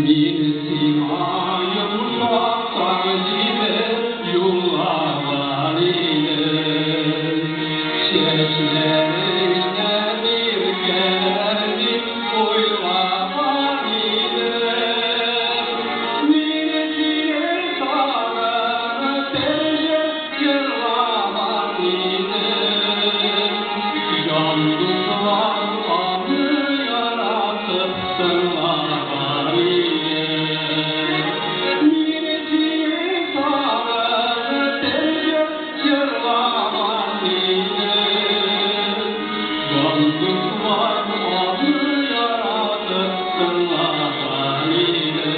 Bir simayım şafak gibi yular ile çeşmelerine bir geldi uylar ile minnesine sarı teşekkürler ile yandılar anı yarattı sırlar ile minnesine sarı teşekkürler ile yandılar anı yarattı sırlar ile.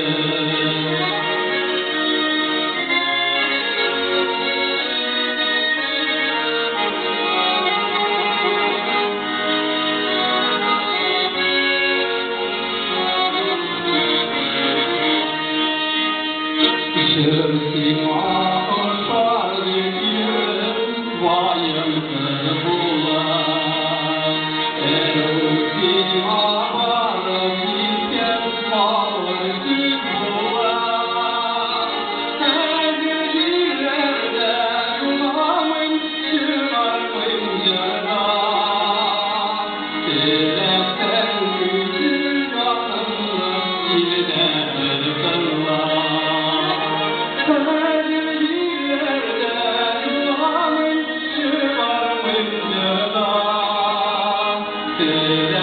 Yeah.